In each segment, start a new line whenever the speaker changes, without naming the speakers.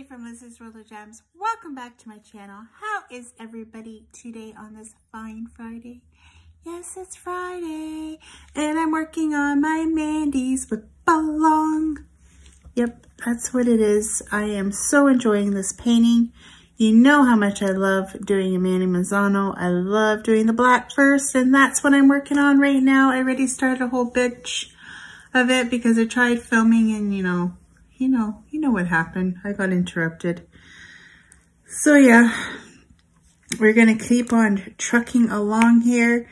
from Liz's World of Gems. Welcome back to my channel. How is everybody today on this fine Friday? Yes, it's Friday, and I'm working on my Mandie's whip along. Yep, that's what it is. I am so enjoying this painting. You know how much I love doing a Mandie Manzano. I love doing the black first, and that's what I'm working on right now. I already started a whole bitch of it because I tried filming and you know what happened. I got interrupted. So yeah, we're gonna keep on trucking along here.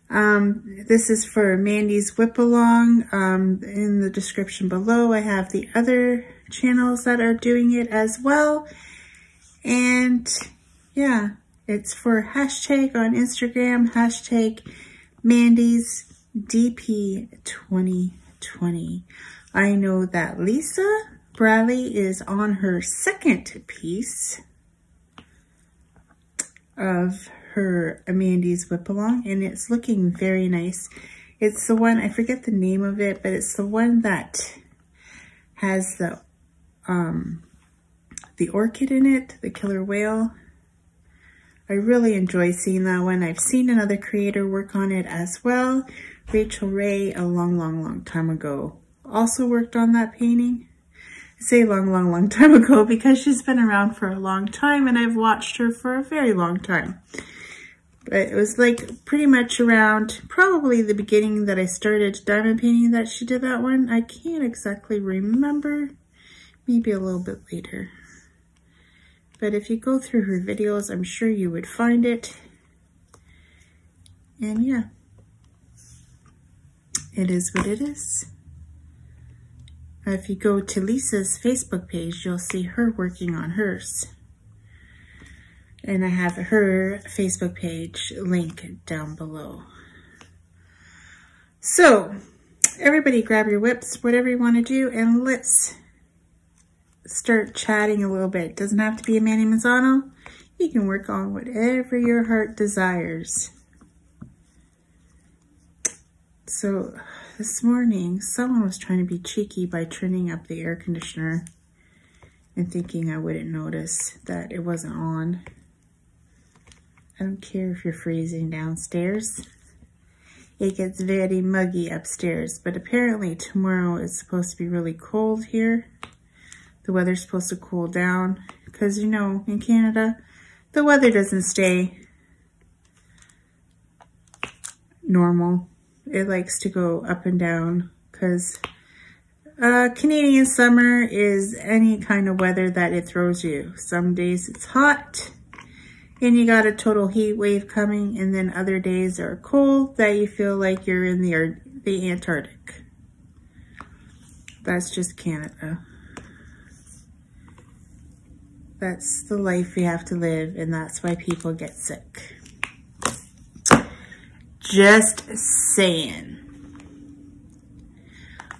This is for Mandie's whip along. In the description below, I have the other channels that are doing it as well. And yeah, it's for hashtag on Instagram, hashtag Mandie's DP 2020. I know that Lisa Bradley is on her second piece of her Mandie's whip along, and it's looking very nice. It's the one, I forget the name of it, but it's the one that has the orchid in it, the killer whale. I really enjoy seeing that one. I've seen another creator work on it as well. Rachel Ray, a long time ago, also worked on that painting. I say long time ago because she's been around for a long time and I've watched her for a very long time. But it was like pretty much around probably the beginning that I started diamond painting that she did that one. I can't exactly remember, maybe a little bit later. But if you go through her videos, I'm sure you would find it. And yeah, it is what it is. If you go to Lisa's Facebook page, you'll see her working on hers. And I have her Facebook page link down below. So, everybody grab your whips, whatever you want to do, and let's start chatting a little bit. It doesn't have to be a Mandie Manzano. You can work on whatever your heart desires. So, this morning, someone was trying to be cheeky by turning up the air conditioner and thinking I wouldn't notice that it wasn't on. I don't care if you're freezing downstairs. It gets very muggy upstairs, but apparently tomorrow is supposed to be really cold here. The weather's supposed to cool down because, you know, in Canada, the weather doesn't stay normal. It likes to go up and down because Canadian summer is any kind of weather that it throws you. Some days it's hot and you got a total heat wave coming, and then other days are cold that you feel like you're in the Antarctic. That's just Canada. That's the life we have to live, and that's why people get sick. Just saying.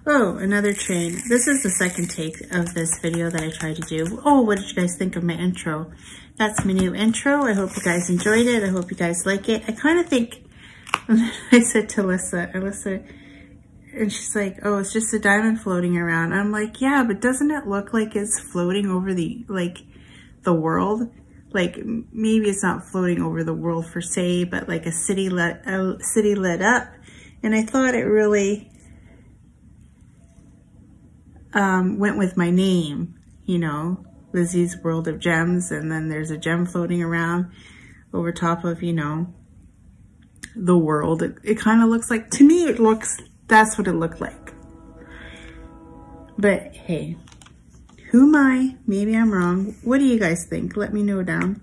Oh, another train. This is the second take of this video that I tried to do. Oh, what did you guys think of my intro? That's my new intro. I hope you guys enjoyed it. I hope you guys like it. I kind of think, I said to Alyssa, and she's like, oh, it's just a diamond floating around. I'm like, yeah, but doesn't it look like it's floating over the world? Like, maybe it's not floating over the world per se, but like a city lit up. And I thought it really went with my name, you know, Lizzie's World of Gems. And then there's a gem floating around over top of, you know, the world. It kind of looks like, to me, that's what it looked like. But hey, who am I? Maybe I'm wrong. What do you guys think? Let me know down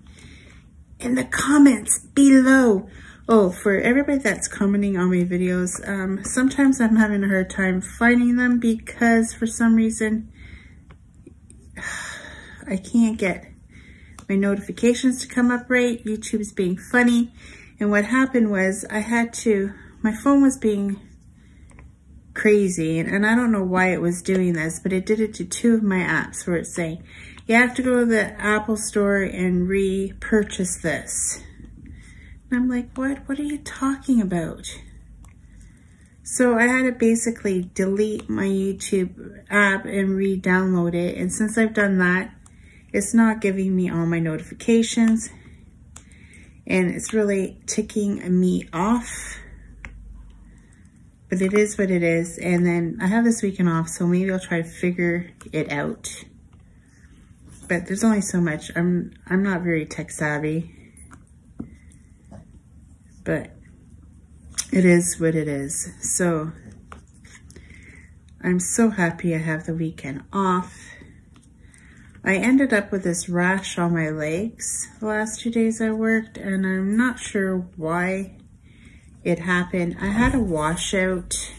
in the comments below. Oh, for everybody that's commenting on my videos, sometimes I'm having a hard time finding them because for some reason I can't get my notifications to come up right. YouTube's being funny. And what happened was my phone was being crazy, and I don't know why it was doing this, but it did it to two of my apps where it's saying you have to go to the Apple store and repurchase this. And I'm like, what are you talking about? So I had to basically delete my YouTube app and re-download it, and since I've done that, it's not giving me all my notifications, and it's really ticking me off. But it is what it is. And then I have this weekend off, so maybe I'll try to figure it out. But there's only so much. I'm not very tech savvy. But it is what it is. So I'm so happy I have the weekend off. I ended up with this rash on my legs the last 2 days I worked, and I'm not sure why it happened. I had a washout.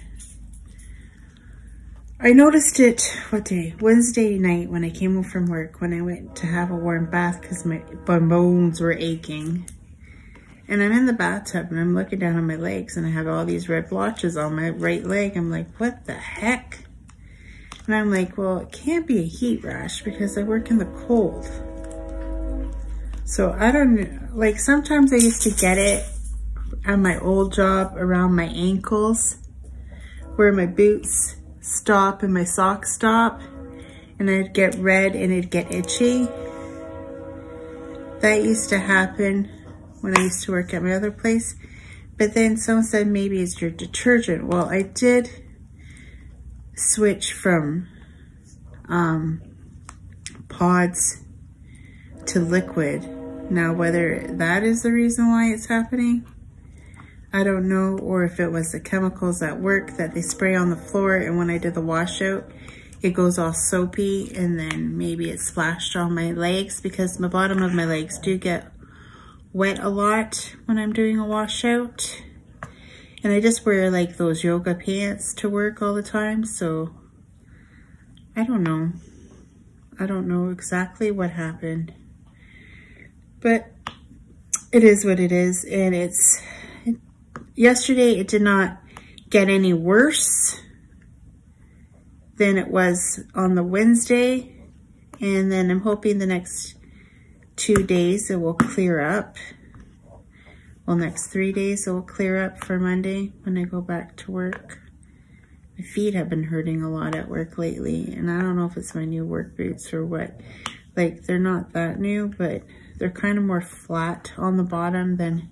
I noticed it, what day? Wednesday night when I came home from work, when I went to have a warm bath because my bones were aching. And I'm in the bathtub and I'm looking down on my legs and I have all these red blotches on my right leg. I'm like, what the heck? And I'm like, well, it can't be a heat rash because I work in the cold. So I don't know, like sometimes I used to get it at my old job around my ankles where my boots stop and my socks stop, and I'd get red and it'd get itchy. That used to happen when I used to work at my other place. But then someone said maybe it's your detergent. Well, I did switch from pods to liquid. Now, whether that is the reason why it's happening, I don't know, or if it was the chemicals at work that they spray on the floor, and when I did the washout, it goes all soapy, and then maybe it splashed on my legs, because the bottom of my legs do get wet a lot when I'm doing a washout. And I just wear like those yoga pants to work all the time, so I don't know. I don't know exactly what happened, but it is what it is, and yesterday it did not get any worse than it was on the Wednesday, and then I'm hoping the next 2 days it will clear up. Well, next 3 days it will clear up for Monday when I go back to work. My feet have been hurting a lot at work lately, and I don't know if it's my new work boots or what. Like, they're not that new, but they're kind of more flat on the bottom than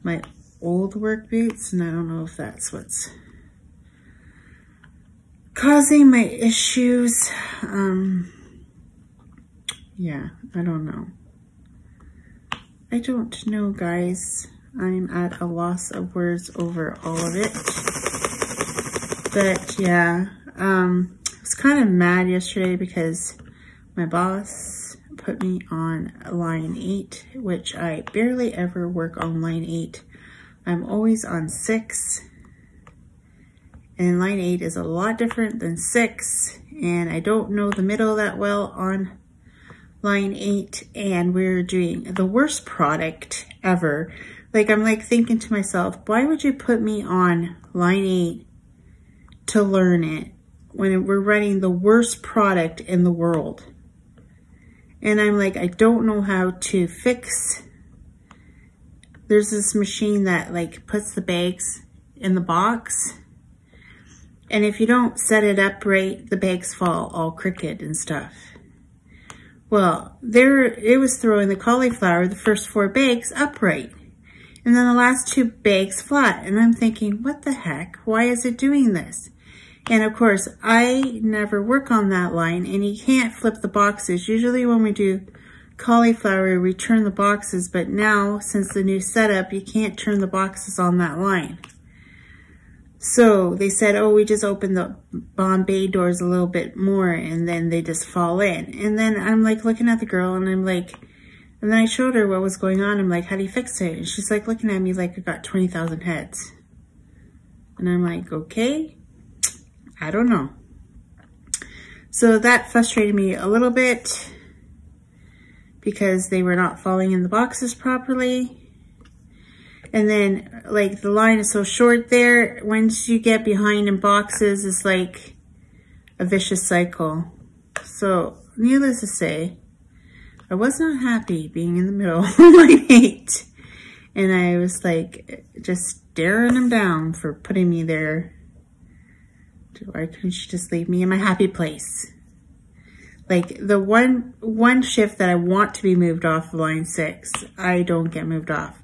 my old work boots, and I don't know if that's what's causing my issues. Yeah, I don't know. I don't know, guys. I'm at a loss of words over all of it. But yeah, I was kind of mad yesterday because my boss put me on line 8, which I barely ever work on line 8. I'm always on 6, and line 8 is a lot different than 6, and I don't know the middle that well on line 8, and we're doing the worst product ever. Like, I'm like thinking to myself, why would you put me on line 8 to learn it when we're running the worst product in the world? And I'm like, I don't know how to fix. There's this machine that like puts the bags in the box, and if you don't set it up right, the bags fall all crooked and stuff. Well, it was throwing the cauliflower, the first 4 bags, upright, and then the last 2 bags flat. And I'm thinking, what the heck? Why is it doing this? And of course, I never work on that line, and you can't flip the boxes. Usually when we do cauliflower, we turn the boxes, but now, since the new setup, you can't turn the boxes on that line. So they said, oh, we just open the Bombay doors a little bit more, and then they just fall in. And then I'm like looking at the girl, and I'm like, and then I showed her what was going on. I'm like, how do you fix it? And she's like looking at me like I got 20,000 heads. And I'm like, okay, I don't know. So that frustrated me a little bit because they were not falling in the boxes properly. And then, like, the line is so short there. Once you get behind in boxes, it's like a vicious cycle. So, needless to say, I was not happy being in the middle of line 8. And I was, like, just staring them down for putting me there. Why couldn't you just leave me in my happy place? Like the one shift that I want to be moved off of line 6, I don't get moved off.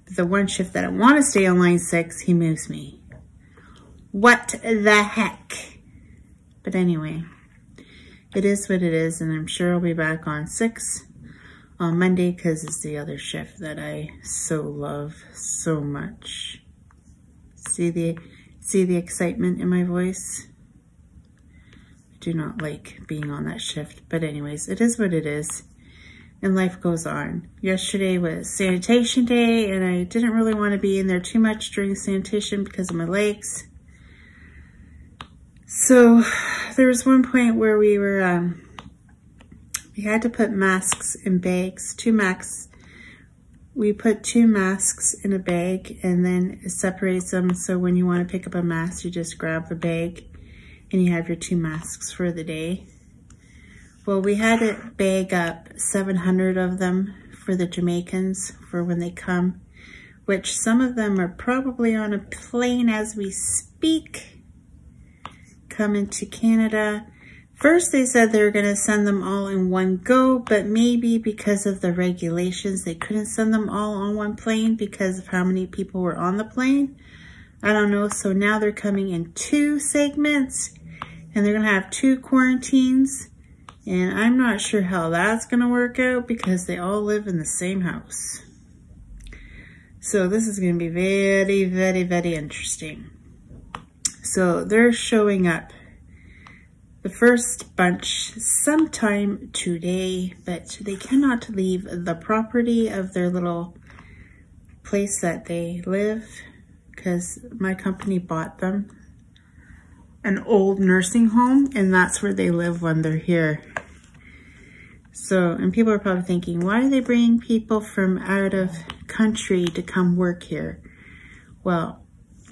But the one shift that I want to stay on line 6, he moves me. What the heck? But anyway, it is what it is, and I'm sure I'll be back on 6 on Monday because it's the other shift that I so love so much. See the excitement in my voice? I do not like being on that shift, but anyways, it is what it is, and life goes on. Yesterday was sanitation day, and I didn't really want to be in there too much during sanitation because of my legs. So there was one point where we were, we had to put masks in bags, 2 masks. We put 2 masks in a bag, and then it separates them. So when you want to pick up a mask, you just grab the bag and you have your 2 masks for the day. Well, we had to bag up 700 of them for the Jamaicans for when they come, which some of them are probably on a plane as we speak, coming to Canada. First, they said they were going to send them all in one go, but maybe because of the regulations, they couldn't send them all on one plane because of how many people were on the plane. I don't know. So now they're coming in 2 segments, and they're going to have 2 quarantines. And I'm not sure how that's going to work out because they all live in the same house. So this is going to be very, very, very interesting. So they're showing up, the first bunch, sometime today, but they cannot leave the property of their little place that they live because my company bought them an old nursing home, and that's where they live when they're here. So, and people are probably thinking, why are they bringing people from out of country to come work here? Well,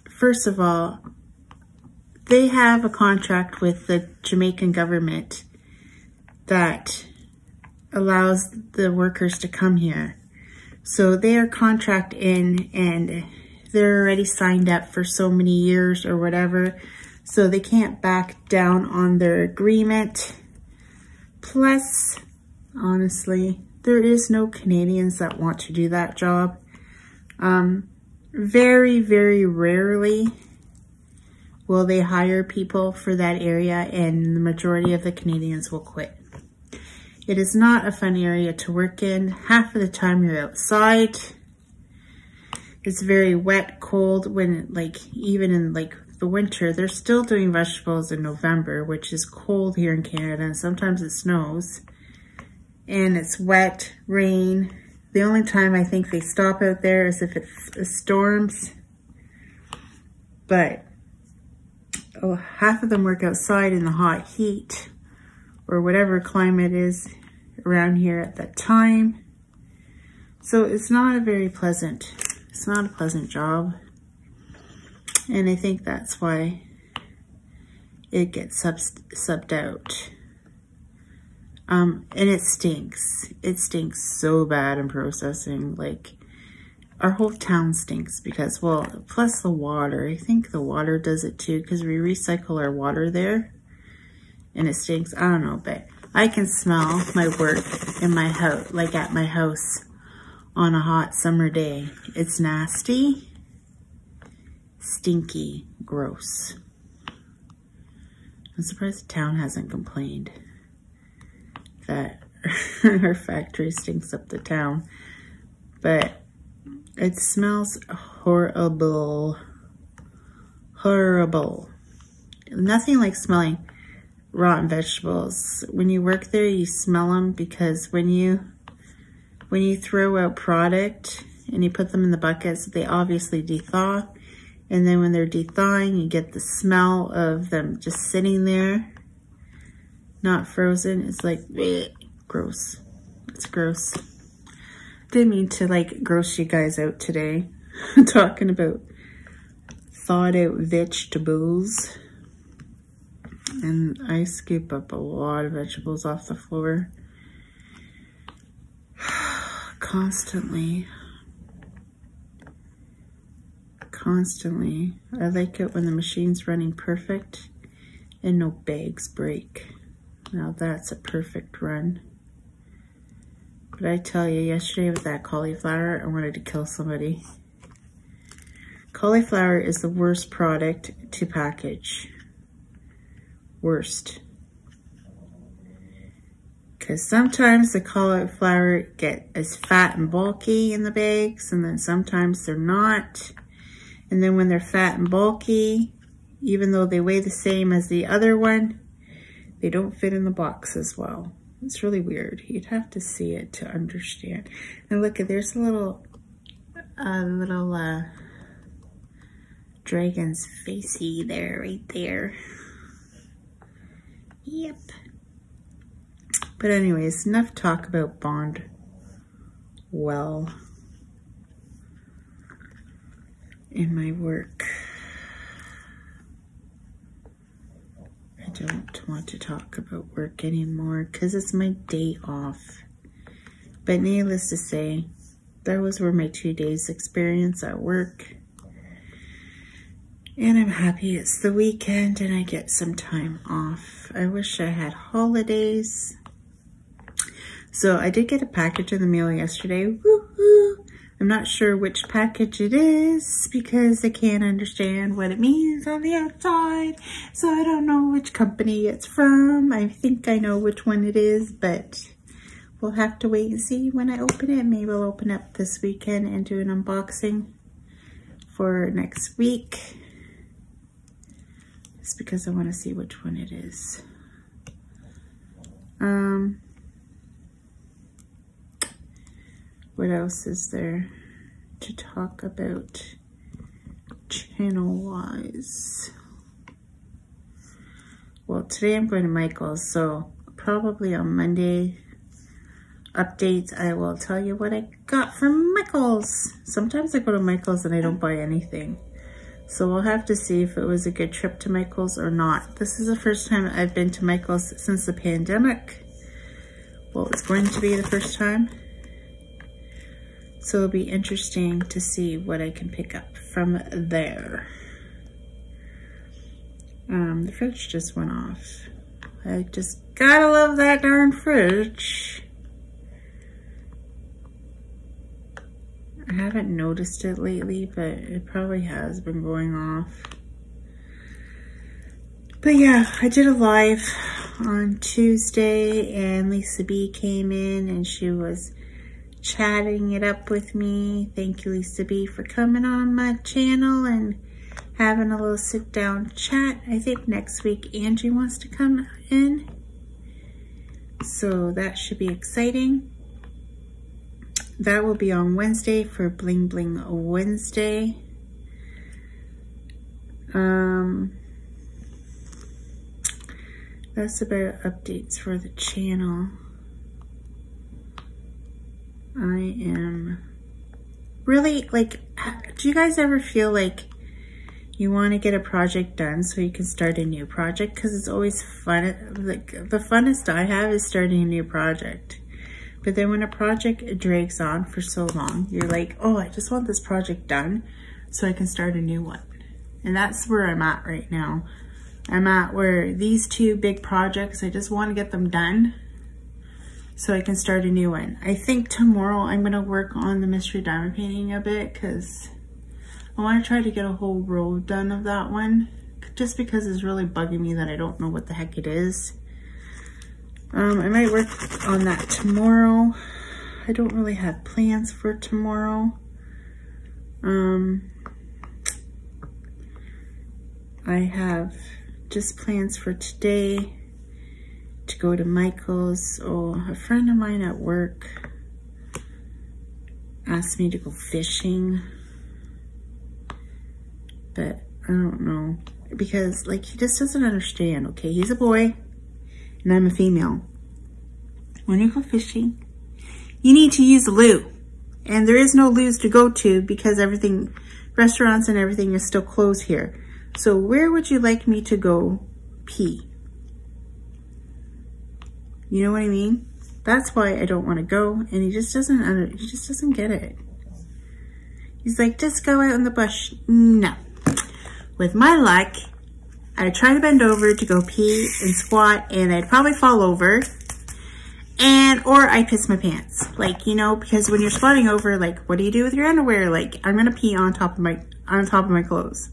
first of all, they have a contract with the Jamaican government that allows the workers to come here. So they are contract in, and they're already signed up for so many years or whatever. So they can't back down on their agreement. Plus, honestly, there is no Canadians that want to do that job. Very, very rarely will they hire people for that area, and the majority of the Canadians will quit. It is not a fun area to work in. Half of the time you're outside. It's very wet, cold, when like even in like the winter, they're still doing vegetables in November, which is cold here in Canada, and sometimes it snows. And it's wet, rain. The only time I think they stop out there is if it storms. But half of them work outside in the hot heat or whatever climate is around here at that time. So it's not a very pleasant, it's not a pleasant job. And I think that's why it gets subbed out. And it stinks. It stinks so bad in processing. Like, our whole town stinks because, well, plus the water. I think the water does it too because we recycle our water there. And it stinks. I don't know, but I can smell my work in my house, like at my house on a hot summer day. It's nasty, stinky, gross. I'm surprised the town hasn't complained that our factory stinks up the town. But it smells horrible. Horrible. Nothing like smelling rotten vegetables. When you work there, you smell them because when you throw out product and you put them in the buckets, they obviously de-thaw. And then when they're de-thawing, you get the smell of them just sitting there, not frozen. It's like, bleh, gross. It's gross. Didn't mean to like gross you guys out today. Talking about thawed out vegetables. And I scoop up a lot of vegetables off the floor. Constantly. Constantly. I like it when the machine's running perfect and no bags break. Now that's a perfect run. But I tell you, yesterday with that cauliflower, I wanted to kill somebody. Cauliflower is the worst product to package. Worst. Because sometimes the cauliflower is fat and bulky in the bags, and then sometimes they're not. And then when they're fat and bulky, even though they weigh the same as the other one, they don't fit in the box as well. It's really weird. You'd have to see it to understand. And look, there's a little dragon's facey there, right there. Yep. But anyways, enough talk about Bond well in my work. I don't want to talk about work anymore because it's my day off. But needless to say, those were my 2 days experience at work. And I'm happy it's the weekend and I get some time off. I wish I had holidays. So I did get a package in the mail yesterday. Woohoo! I'm not sure which package it is because I can't understand what it means on the outside. So I don't know which company it's from. I think I know which one it is, but we'll have to wait and see when I open it. Maybe I'll open up this weekend and do an unboxing for next week. Just because I want to see which one it is. What else is there to talk about channel-wise? Well, today I'm going to Michael's, so probably on Monday updates, I will tell you what I got from Michael's. Sometimes I go to Michael's and I don't buy anything. So we'll have to see if it was a good trip to Michael's or not. This is the first time I've been to Michael's since the pandemic. Well, it's going to be the first time. So it'll be interesting to see what I can pick up from there. The fridge just went off. I just gotta love that darn fridge. I haven't noticed it lately, but it probably has been going off. But yeah, I did a live on Tuesday and Lisa B came in and she was chatting it up with me. Thank you, Lisa B, for coming on my channel and having a little sit down chat. I think next week Angie wants to come in. So that should be exciting. That will be on Wednesday for Bling Bling Wednesday. That's about updates for the channel. I am really like, do you guys ever feel like you want to get a project done so you can start a new project? Because it's always fun. Like the funnest I have is starting a new project. But then when a project drags on for so long, you're like, oh, I just want this project done so I can start a new one. And that's where I'm at right now. I'm at where these 2 big projects, I just want to get them done so I can start a new one. I think tomorrow I'm going to work on the mystery diamond painting a bit because I want to try to get a whole row done of that one. Just because it's really bugging me that I don't know what the heck it is. I might work on that tomorrow. I don't really have plans for tomorrow. I have just plans for today to go to Michael's. Oh, a friend of mine at work asked me to go fishing, but I don't know, because like he just doesn't understand. Okay, he's a boy and I'm a female. When you go fishing, you need to use a loo, and there is no loos to go to because everything, restaurants and everything is still closed here. So where would you like me to go pee? You know what I mean? That's why I don't want to go, and he just doesn't get it. He's like, just go out in the bush. No. With my luck, I'd try to bend over to go pee and squat, and I'd probably fall over. Or I piss my pants. Like, you know, because when you're squatting over, like, what do you do with your underwear? Like, I'm gonna pee on top of my clothes.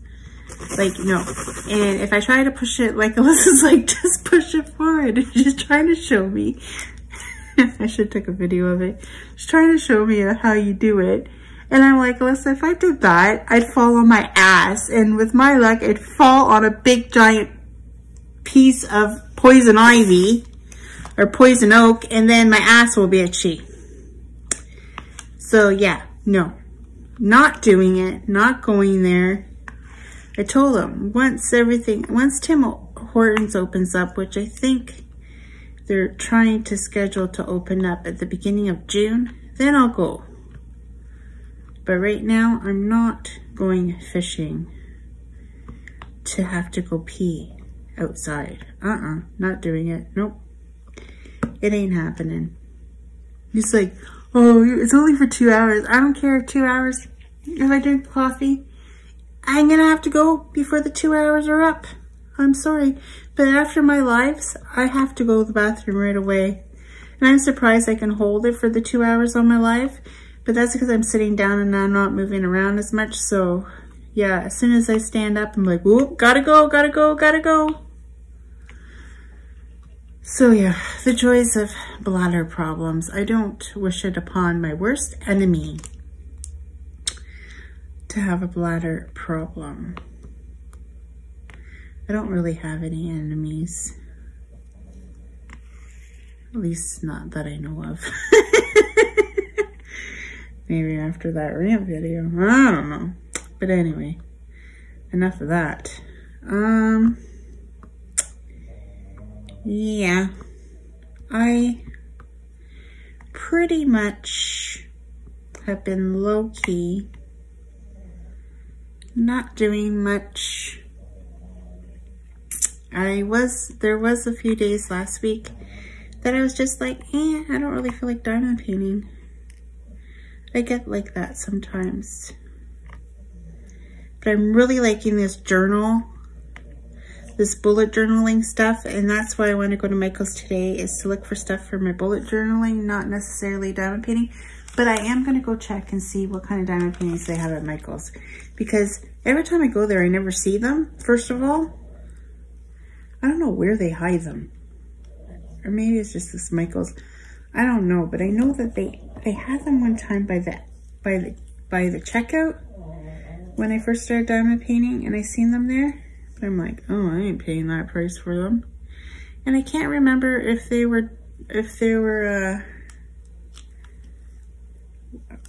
Like, no. And if I try to push it, like, Alyssa's like, just push it forward. She's trying to show me. I should take a video of it. She's trying to show me how you do it. And I'm like, Alyssa, if I did that, I'd fall on my ass. And with my luck, I'd fall on a big giant piece of poison ivy or poison oak, and then my ass will be itchy. So yeah, no, not doing it, not going there. I told him once Tim Hortons opens up, which I think they're trying to schedule to open up at the beginning of June, then I'll go. But right now, I'm not going fishing to have to go pee outside. Not doing it. Nope. It ain't happening. He's like, oh, it's only for 2 hours. I don't care, 2 hours. If I drink coffee, I'm gonna have to go before the 2 hours are up. I'm sorry. But after my lives, I have to go to the bathroom right away. And I'm surprised I can hold it for the 2 hours on my life. But that's because I'm sitting down and I'm not moving around as much. So yeah, as soon as I stand up, I'm like, whoop, gotta go, gotta go, gotta go. So yeah, the joys of bladder problems. I don't wish it upon my worst enemy to have a bladder problem. I don't really have any enemies. At least not that I know of. Maybe after that rant video. I don't know. But anyway, enough of that. Yeah, I pretty much have been low-key, not doing much. There was a few days last week that I was just like, I don't really feel like diamond painting. I get like that sometimes. But I'm really liking this journal, this bullet journaling stuff, and that's why I want to go to Michael's today, is to look for stuff for my bullet journaling, not necessarily diamond painting. But I am going to go check and see what kind of diamond paintings they have at Michael's, because every time I go there, I never see them. First of all, I don't know where they hide them, or maybe it's just this Michael's. I don't know, but I know that they had them one time by the checkout when I first started diamond painting, and I seen them there. But I'm like, oh, I ain't paying that price for them. And I can't remember if they were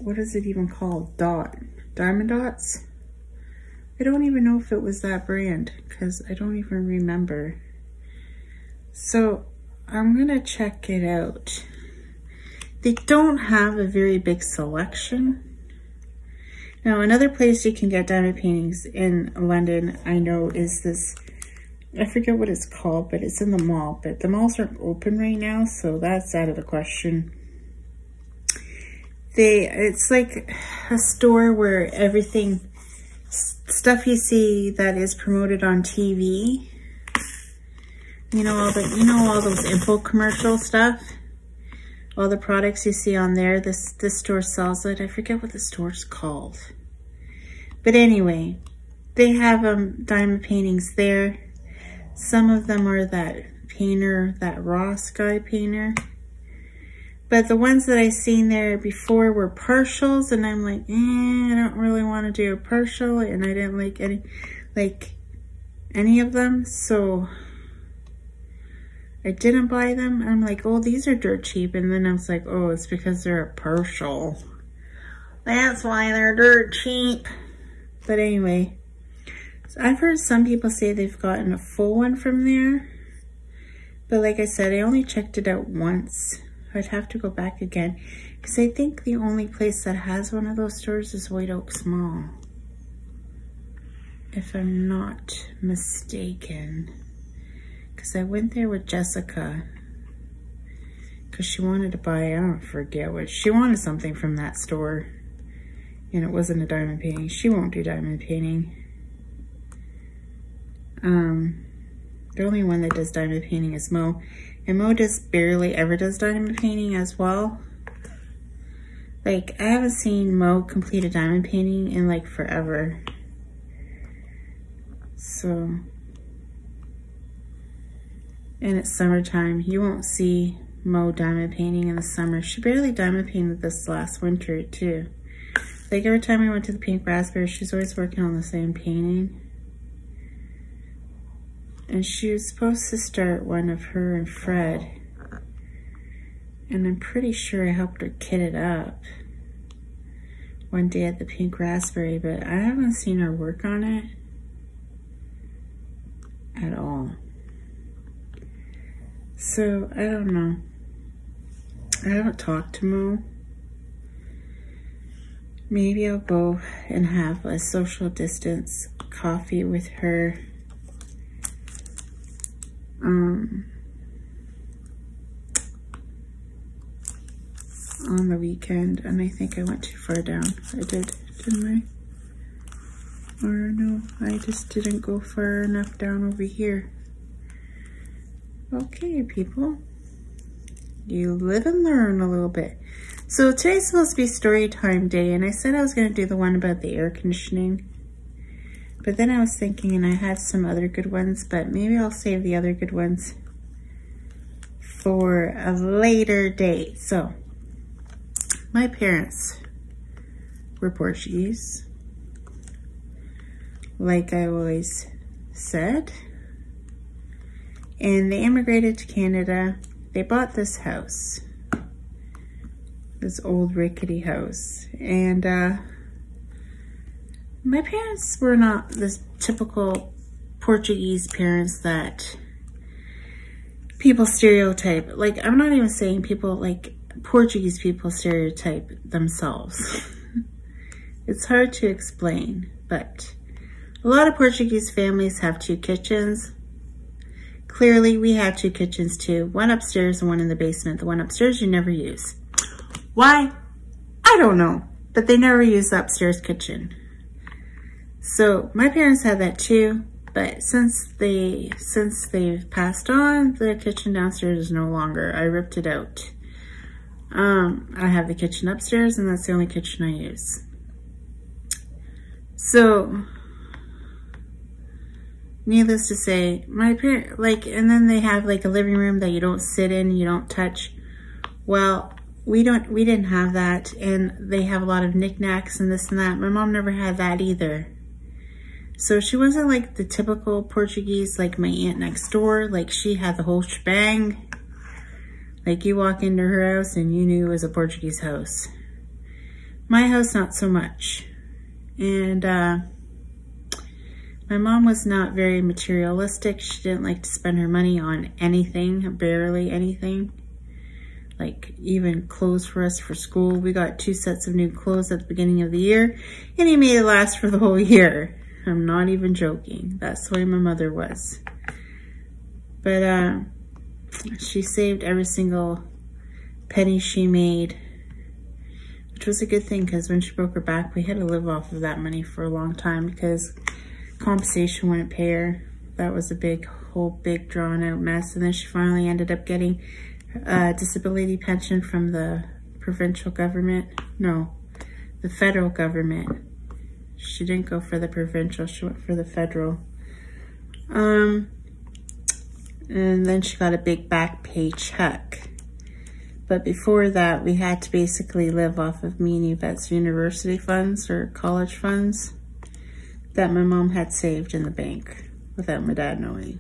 what is it even called? Diamond dots? I don't even know if it was that brand, because I don't even remember. So I'm gonna check it out. They don't have a very big selection. Now, another place you can get diamond paintings in London, I know, is this, I forget what it's called, but it's in the mall. But the malls aren't open right now, so that's out of the question. It's like a store where everything, stuff you see that is promoted on TV, you know, all those info commercial stuff, all the products you see on there, this store sells it. I forget what the store's called. But anyway, they have diamond paintings there. Some of them are that painter, that Ross guy painter. But the ones that I seen there before were partials, and I'm like, I don't really want to do a partial, and I didn't like any of them, so I didn't buy them. I'm like, oh, these are dirt cheap, and then I was like, oh, it's because they're a partial. That's why they're dirt cheap. But anyway, so I've heard some people say they've gotten a full one from there. But like I said, I only checked it out once. I'd have to go back again, because I think the only place that has one of those stores is White Oak Mall, if I'm not mistaken. Because I went there with Jessica, because she wanted to buy, I don't forget what, she wanted something from that store, and it wasn't a diamond painting. She won't do diamond painting. The only one that does diamond painting is Mo. And Mo just barely ever does diamond painting as well. Like, I haven't seen Mo complete a diamond painting in like forever. So, and it's summertime. You won't see Mo diamond painting in the summer. She barely diamond painted this last winter too. Like every time I went to the Pink Raspberry, she's always working on the same painting. And she was supposed to start one of her and Fred. And I'm pretty sure I helped her kit it up one day at the Pink Raspberry, but I haven't seen her work on it at all. So, I don't know. I haven't talked to Mo. Maybe I'll go and have a social distance coffee with her. On the weekend, and I think I went too far down. I did, didn't I? Or no, I just didn't go far enough down over here. Okay, people. You live and learn a little bit. So today's supposed to be story time day, and I said I was going to do the one about the air conditioning. But then I was thinking, and I had some other good ones, but maybe I'll save the other good ones for a later date. So, my parents were Portuguese, like I always said, and they immigrated to Canada. They bought this house, this old rickety house, and my parents were not the typical Portuguese parents that people stereotype. Like, I'm not even saying people, like, Portuguese people stereotype themselves. It's hard to explain, but a lot of Portuguese families have two kitchens. Clearly, we have two kitchens too. One upstairs and one in the basement. The one upstairs you never use. Why? I don't know, but they never use the upstairs kitchen. So my parents had that too, but since they've passed on, the kitchen downstairs is no longer. I ripped it out. I have the kitchen upstairs, and that's the only kitchen I use. So, needless to say, my parents, like, and then they have like a living room that you don't sit in, you don't touch. Well, we didn't have that, and they have a lot of knickknacks and this and that. My mom never had that either. So she wasn't like the typical Portuguese, like my aunt next door. Like, she had the whole shebang. Like, you walk into her house and you knew it was a Portuguese house. My house, not so much. And my mom was not very materialistic. She didn't like to spend her money on anything, barely anything. Like, even clothes for us for school. We got 2 sets of new clothes at the beginning of the year, and he made it last for the whole year. I'm not even joking. That's the way my mother was. But she saved every single penny she made, which was a good thing, because when she broke her back, we had to live off of that money for a long time because compensation wouldn't pay her. That was a whole big drawn out mess. And then she finally ended up getting a disability pension from the provincial government. No, the federal government. She didn't go for the provincial, she went for the federal. And then she got a big back pay check. But before that, we had to basically live off of me and Yvette's university funds or college funds that my mom had saved in the bank without my dad knowing.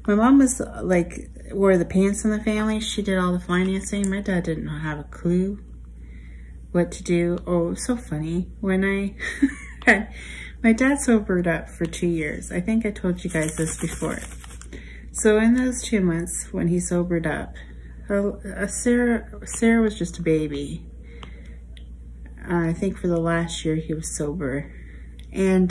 My mom was like, wore the pants in the family. She did all the financing. My dad didn't have a clue what to do. Oh, it was so funny. When my dad sobered up for 2 years. I think I told you guys this before. So in those 2 months when he sobered up, Sarah was just a baby. I think for the last year he was sober. And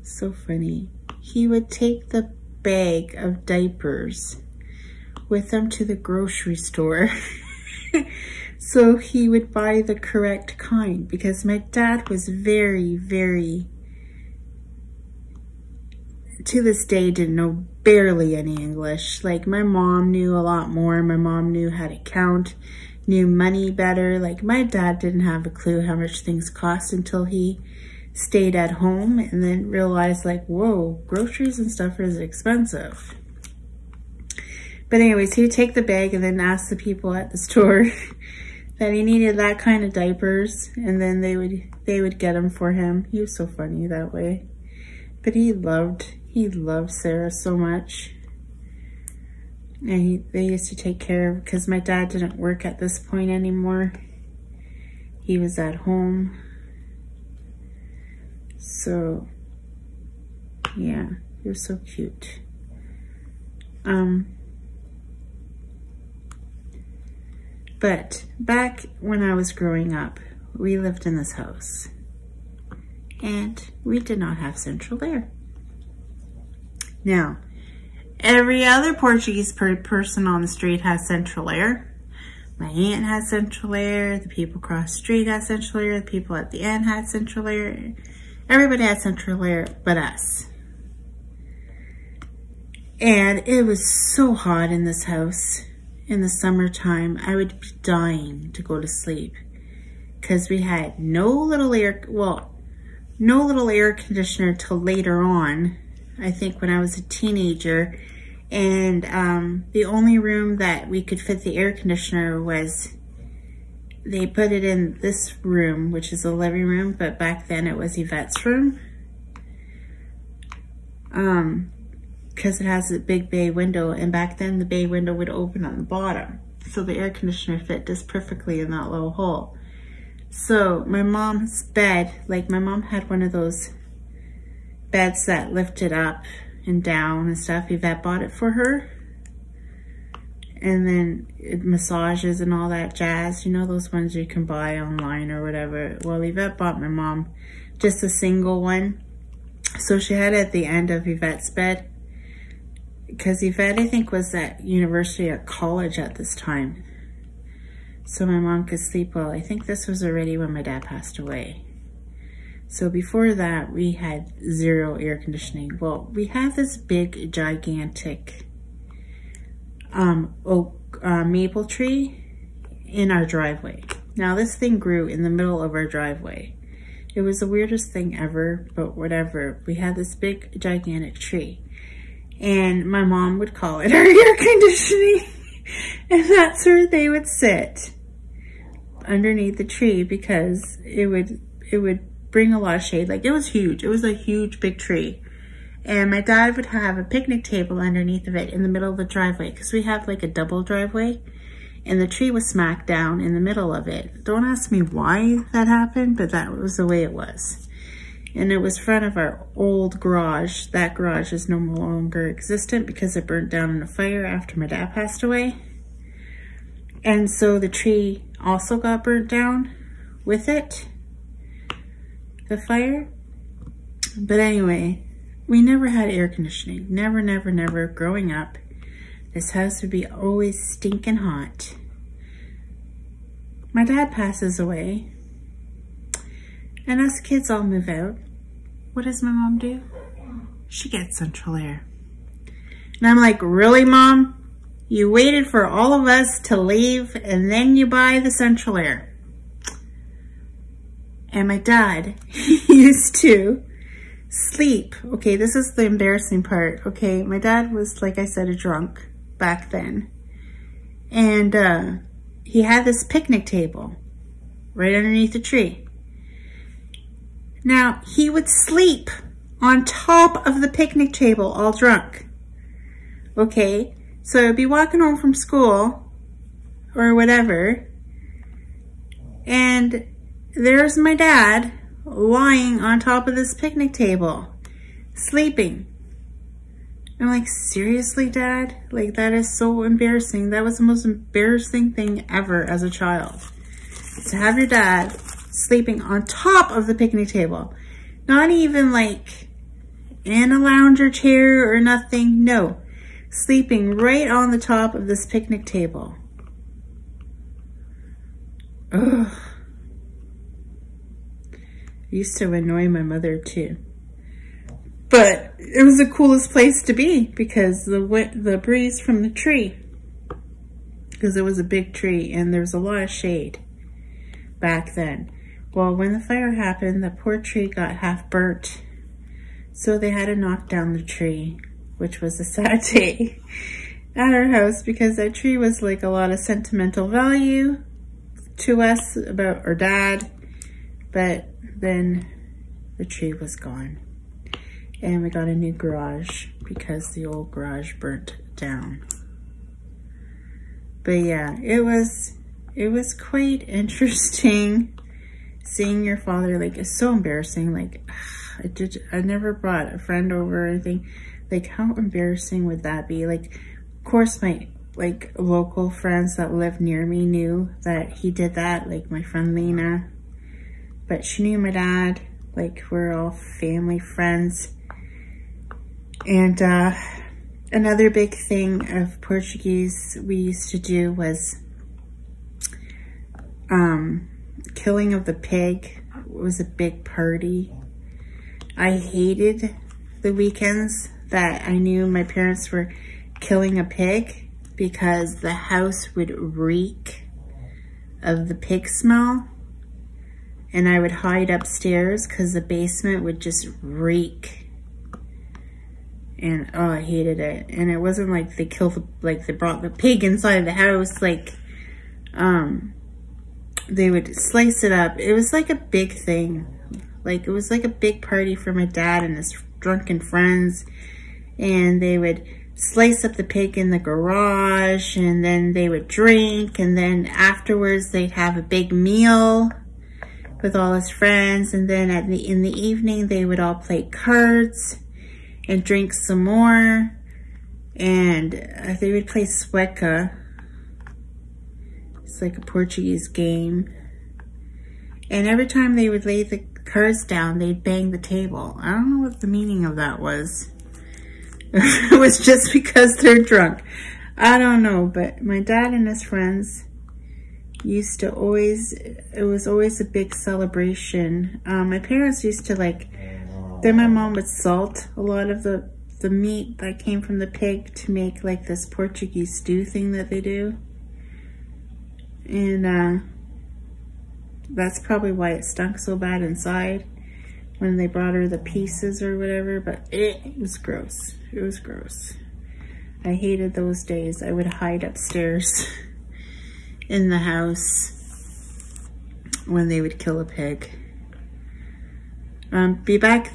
so funny. He would take the bag of diapers with him to the grocery store So he would buy the correct kind because my dad was very, very, to this day, didn't know barely any English. Like, my mom knew a lot more. My mom knew how to count, knew money better. Like, my dad didn't have a clue how much things cost until he stayed at home and then realized, like, whoa, groceries and stuff is expensive. But anyways, he would take the bag and then ask the people at the store that he needed that kind of diapers, and then they would get them for him. He was so funny that way. But he loved Sarah so much. And they used to take care of, because my dad didn't work at this point anymore. He was at home. So, yeah, he was so cute. But back when I was growing up, we lived in this house and we did not have central air. Now, every other Portuguese person on the street has central air. My aunt has central air, the people across the street had central air, the people at the end had central air. Everybody had central air but us. And it was so hot in this house. In the summertime, I would be dying to go to sleep because we had no little air conditioner till later on, I think when I was a teenager. And the only room that we could fit the air conditioner was, they put it in this room, which is the living room, but back then it was Yvette's room. Because it has a big bay window, and back then the bay window would open on the bottom. So the air conditioner fit just perfectly in that little hole. So my mom's bed, like my mom had one of those beds that lifted up and down and stuff. Yvette bought it for her. And then it massages and all that jazz. You know, those ones you can buy online or whatever. Well, Yvette bought my mom just a single one. So she had it at the end of Yvette's bed. Because Yvette, I think, was at university or college at this time. So my mom could sleep well. I think this was already when my dad passed away. So before that, we had zero air conditioning. Well, we had this big, gigantic oak maple tree in our driveway. Now, this thing grew in the middle of our driveway. It was the weirdest thing ever, but whatever. We had this big, gigantic tree. And my mom would call it our air conditioning. And that's where they would sit, underneath the tree, because it would bring a lot of shade. Like, it was huge. It was a huge, big tree. And my dad would have a picnic table underneath of it in the middle of the driveway, because we have like a double driveway. And the tree was smack down in the middle of it. Don't ask me why that happened, but that was the way it was. And it was front of our old garage. That garage is no longer existent because it burnt down in a fire after my dad passed away. And so the tree also got burnt down with it, the fire. But anyway, we never had air conditioning. Never, never, never growing up. This house would be always stinking hot. My dad passes away. And us kids all move out. What does my mom do? She gets central air. And I'm like, really, Mom? You waited for all of us to leave and then you buy the central air. And my dad used to sleep. Okay, this is the embarrassing part. Okay, my dad was, like I said, a drunk back then. And he had this picnic table right underneath the tree. Now, he would sleep on top of the picnic table all drunk. Okay, so I'd be walking home from school or whatever, and there's my dad lying on top of this picnic table, sleeping. I'm like, seriously, Dad? Like, that is so embarrassing. That was the most embarrassing thing ever as a child. To have your dad sleeping on top of the picnic table. Not even like in a lounger chair or nothing. No. Sleeping right on the top of this picnic table. Ugh. It used to annoy my mother too. But it was the coolest place to be because the breeze from the tree, because it was a big tree and there was a lot of shade back then. Well, when the fire happened, the poor tree got half burnt. So they had to knock down the tree, which was a sad day at our house because that tree was like a lot of sentimental value to us about our dad. But then the tree was gone. And we got a new garage because the old garage burnt down. But yeah, it was quite interesting seeing your father. Like, it's so embarrassing. Like, I never brought a friend over or anything. Like, how embarrassing would that be? Like, of course my like local friends that live near me knew that he did that, like my friend Lena. But she knew my dad. Like, we're all family friends. And another big thing of Portuguese we used to do was killing of the pig. It was a big party. I hated the weekends that I knew my parents were killing a pig because the house would reek of the pig smell. And I would hide upstairs because the basement would just reek. And oh, I hated it. And it wasn't like they killed like they brought the pig inside the house. Like, they would slice it up. It was like a big thing. Like, it was like a big party for my dad and his drunken friends. And they would slice up the pig in the garage, and then they would drink, and then afterwards they'd have a big meal with all his friends, and then in the evening they would all play cards and drink some more, and they would play Sueca. It's like a Portuguese game. And every time they would lay the cards down, they'd bang the table. I don't know what the meaning of that was. It was just because they're drunk. I don't know, but my dad and his friends used to always, it was always a big celebration. My parents used to like, then my mom would salt a lot of the meat that came from the pig to make like this Portuguese stew thing that they do. And that's probably why it stunk so bad inside when they brought her the pieces or whatever, but it was gross. It was gross. I hated those days. I would hide upstairs in the house when they would kill a pig. Back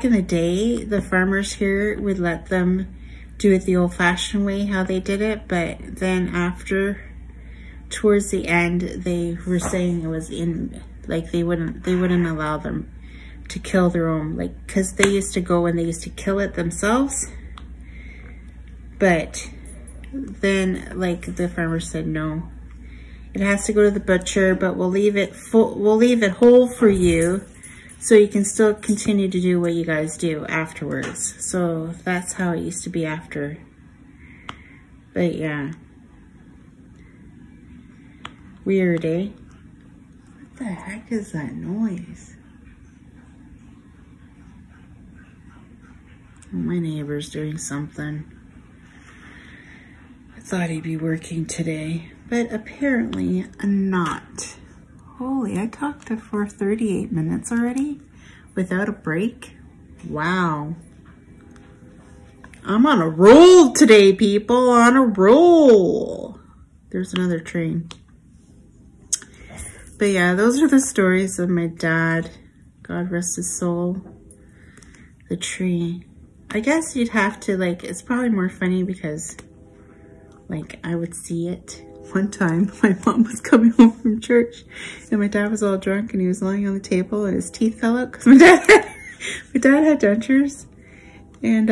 in the day, the farmers here would let them do it the old-fashioned way, how they did it, but then after, towards the end, they were saying it was like they wouldn't allow them to kill their own, like, because they used to go and they used to kill it themselves. But then, like, the farmer said, no, it has to go to the butcher, but we'll leave it whole for you, so you can still continue to do what you guys do afterwards. So that's how it used to be after. But yeah, weird, eh? What the heck is that noise? My neighbor's doing something. I thought he'd be working today, but apparently not. Holy, I talked for 38 minutes already without a break. Wow. I'm on a roll today, people, on a roll. There's another train. But yeah, those are the stories of my dad. God rest his soul. The tree. I guess you'd have to, like, it's probably more funny because, like, I would see it. One time, my mom was coming home from church and my dad was all drunk and he was lying on the table and his teeth fell out because my dad had dentures. And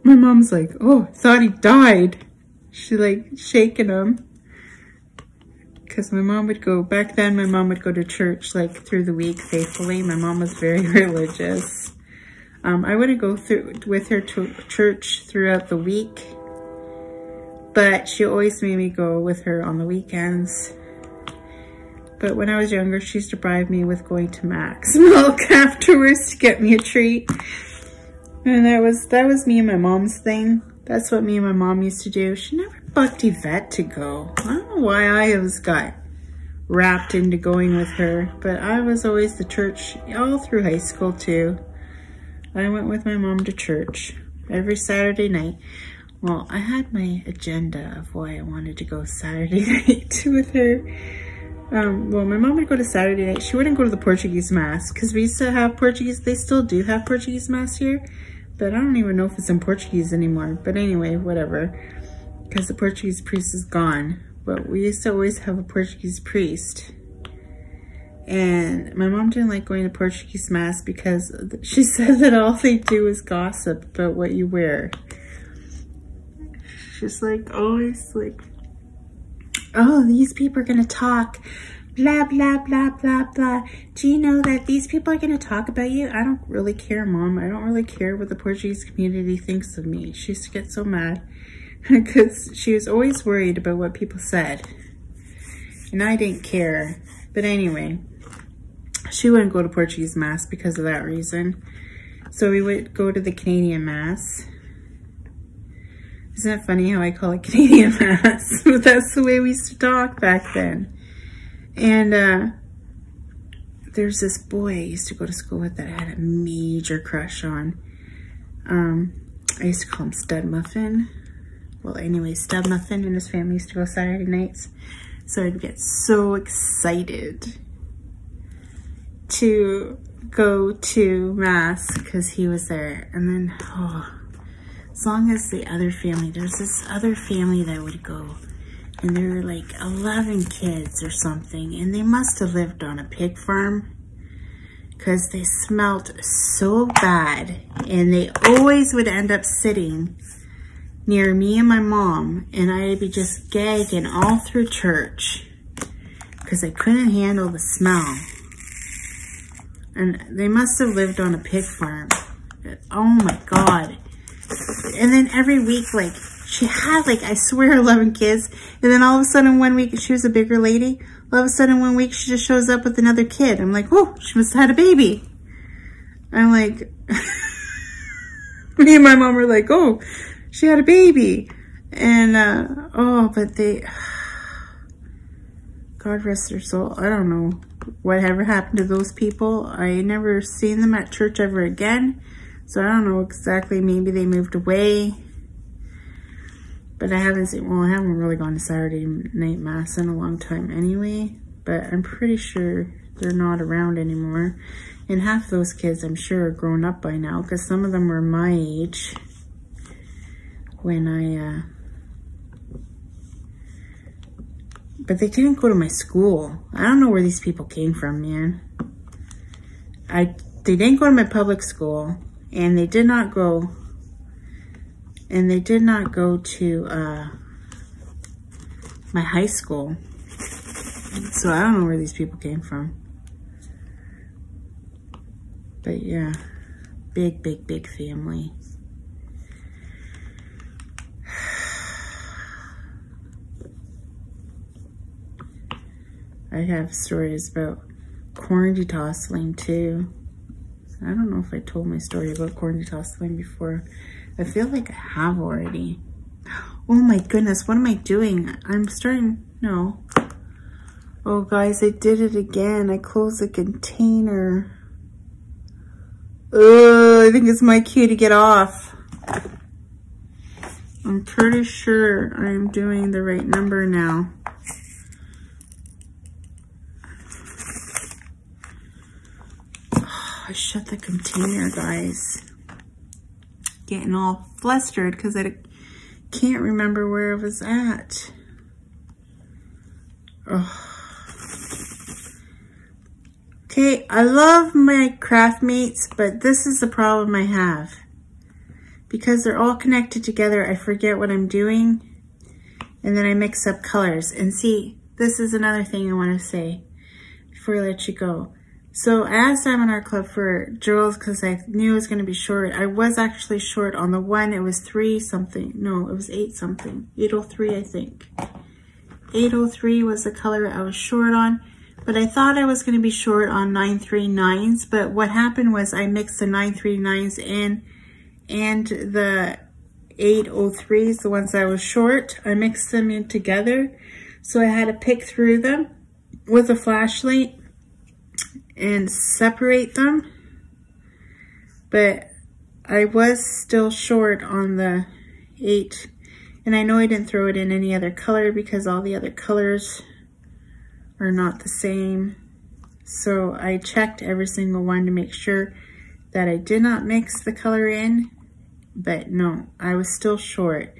my mom's like, oh, I thought he died. She, like, shaking him. Because my mom would go, back then my mom would go to church, like, through the week faithfully. My mom was very religious. I wouldn't go with her to church throughout the week, but she always made me go with her on the weekends. But when I was younger, she used to bribe me with going to Mac's Milk afterwards to get me a treat. And that was me and my mom's thing. That's what me and my mom used to do. She never bugged Yvette to go. I don't know why I always got wrapped into going with her, but I was always the church all through high school too. I went with my mom to church every Saturday night. Well, I had my agenda of why I wanted to go Saturday night with her. Well, my mom would go to Saturday night. She wouldn't go to the Portuguese Mass because we used to have Portuguese. They still do have Portuguese Mass here, but I don't even know if it's in Portuguese anymore. But anyway, whatever, because the Portuguese priest is gone. But we used to always have a Portuguese priest. And my mom didn't like going to Portuguese Mass because she said that all they do is gossip about what you wear. She's like, always like, oh, these people are gonna talk, blah, blah, blah, blah, blah. Do you know that these people are gonna talk about you? I don't really care, Mom. I don't really care what the Portuguese community thinks of me. She used to get so mad because she was always worried about what people said. And I didn't care. But anyway, she wouldn't go to Portuguese Mass because of that reason. So we would go to the Canadian Mass. Isn't it funny how I call it Canadian Mass? But that's the way we used to talk back then. And there's this boy I used to go to school with that I had a major crush on. I used to call him Stud Muffin. Well, anyway, Stud Muffin and his family used to go Saturday nights. So I'd get so excited to go to Mass because he was there. And then, oh, as long as the other family, there's this other family that would go, and there were like 11 kids or something, and they must have lived on a pig farm because they smelled so bad, and they always would end up sitting near me and my mom, and I'd be just gagging all through church because I couldn't handle the smell. And they must have lived on a pig farm. Oh my God. And then every week, like, she had, like, I swear 11 kids. And then all of a sudden one week, she was a bigger lady. All of a sudden one week, she just shows up with another kid. I'm like, oh, she must have had a baby. I'm like, me and my mom were like, oh, she had a baby. And, oh, but they, God rest their soul. I don't know whatever happened to those people. I never seen them at church ever again. So I don't know exactly, maybe they moved away. But I haven't seen, well, I haven't really gone to Saturday night Mass in a long time anyway. But I'm pretty sure they're not around anymore. And half those kids, I'm sure, are grown up by now. Because some of them were my age when I, but they didn't go to my school. I don't know where these people came from, man. They didn't go to my public school. And they did not go, to my high school. So I don't know where these people came from. But yeah, big, big, big family. I have stories about corn detossling too. I don't know if I told my story about corn detossling before. I feel like I have already. Oh my goodness, what am I doing? I'm starting, no. Oh guys, I did it again. I closed the container. I think it's my cue to get off. I'm pretty sure I'm doing the right number now. I shut the container, guys. Getting all flustered because I can't remember where I was at. Oh. Okay, I love my craft mates, but this is the problem I have. Because they're all connected together, I forget what I'm doing. And then I mix up colors. And see, this is another thing I want to say before I let you go. So I asked Diamond Art Club for jewels because I knew it was going to be short. I was actually short on the one. It was 3 something. No, it was 8 something. 803, I think. 803 was the color I was short on. but I thought I was going to be short on 939s, but what happened was I mixed the 939s in and the 803s, the ones I was short. I mixed them in together, so I had to pick through them with a flashlight and separate them, but I was still short on the 8, and I know I didn't throw it in any other color because all the other colors are not the same. So I checked every single one to make sure that I did not mix the color in, but no, I was still short.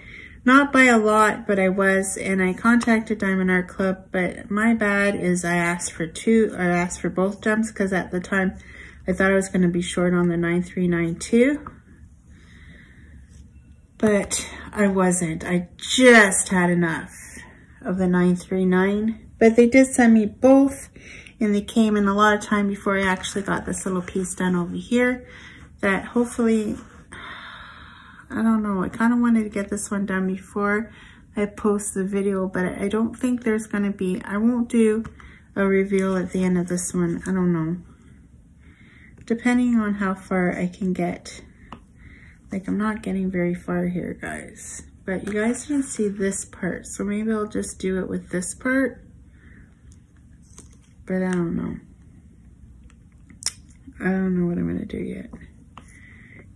Not by a lot, but I was, and I contacted Diamond Art Club, but my bad is I asked for both gems because at the time I thought I was going to be short on the 9392, but I wasn't. I just had enough of the 939. But they did send me both, and they came in a lot of time before I actually got this little piece done over here that hopefully, I don't know, I kind of wanted to get this one done before I post the video, but I don't think there's going to be, I won't do a reveal at the end of this one. I don't know. Depending on how far I can get. Like, I'm not getting very far here, guys. But you guys can see this part, so maybe I'll just do it with this part. But I don't know. I don't know what I'm going to do yet.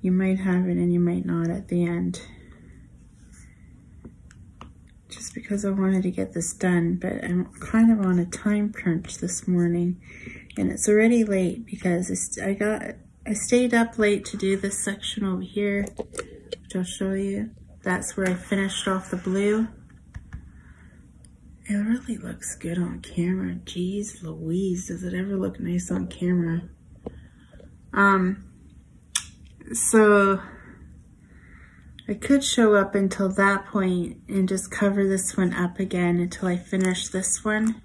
You might have it and you might not at the end. Just because I wanted to get this done, but I'm kind of on a time crunch this morning. And it's already late because I stayed up late to do this section over here, which I'll show you. That's where I finished off the blue. It really looks good on camera. Jeez Louise, does it ever look nice on camera? So I could show up until that point and just cover this one up again until I finish this one.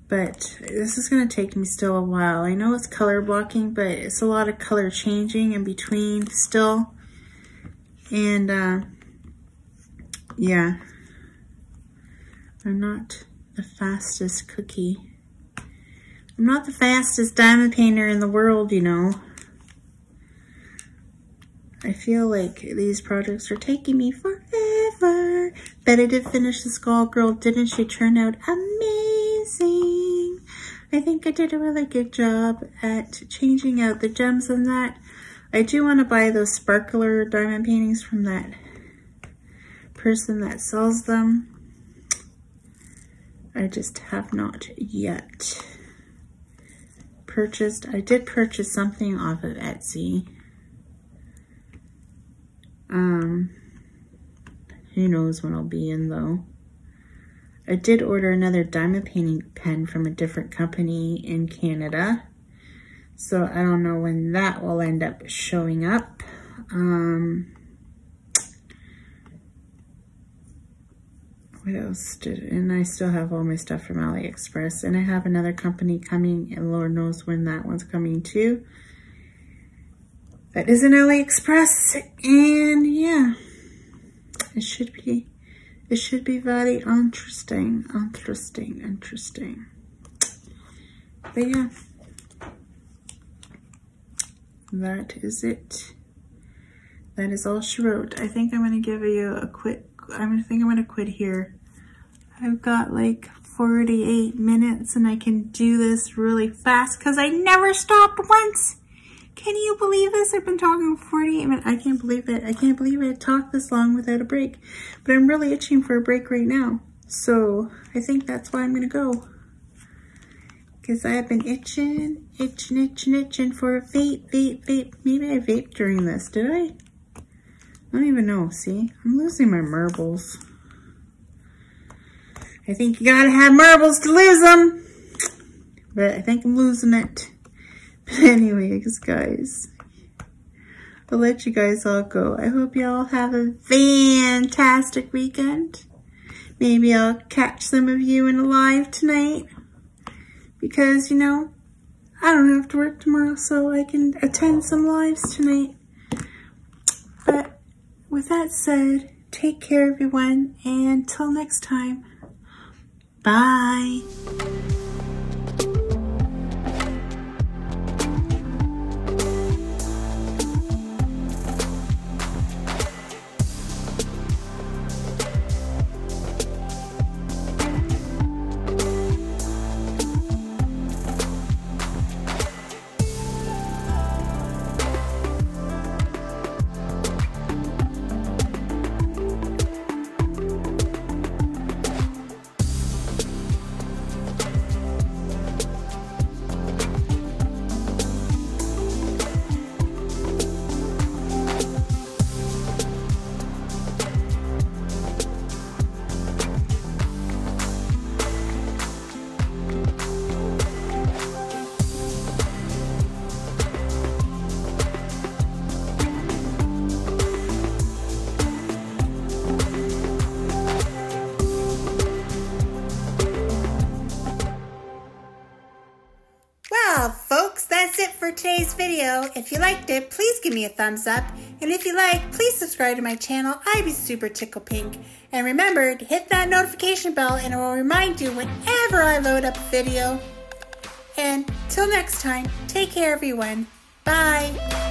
But this is going to take me still a while. I know it's color blocking, but it's a lot of color changing in between still. And yeah, I'm not the fastest cookie. I'm not the fastest diamond painter in the world, you know. I feel like these projects are taking me forever. But I did finish the Skull Girl. Didn't she turn out amazing? I think I did a really good job at changing out the gems on that. I do want to buy those sparkler diamond paintings from that person that sells them. I just have not yet purchased. I did purchase something off of Etsy. Who knows when I'll be in though. I did order another diamond painting pen from a different company in Canada. So I don't know when that will end up showing up. What else and I still have all my stuff from AliExpress, and I have another company coming, and Lord knows when that one's coming too. That is an AliExpress, and yeah, it should be very interesting. But yeah, that is it. That is all she wrote. I think I'm gonna give you a quick. I think I'm gonna quit here. I've got like 48 minutes, and I can do this really fast because I never stopped once. Can you believe this? I've been talking for 48 minutes. I can't believe it. I can't believe I talked this long without a break. But I'm really itching for a break right now. So I think that's why I'm going to go. Because I have been itching for a vape. Maybe I vaped during this. Did I? I don't even know. See? I'm losing my marbles. I think you gotta have marbles to lose them. But I think I'm losing it. But anyways, guys, I'll let you guys all go. I hope you all have a fantastic weekend. Maybe I'll catch some of you in a live tonight. Because, you know, I don't have to work tomorrow, so I can attend some lives tonight. But with that said, take care, everyone. And until next time, bye. today's video. If you liked it, please give me a thumbs up. And if you like, please subscribe to my channel. I'd be super tickle pink. And remember to hit that notification bell and it will remind you whenever I load up a video. And till next time, take care everyone. Bye.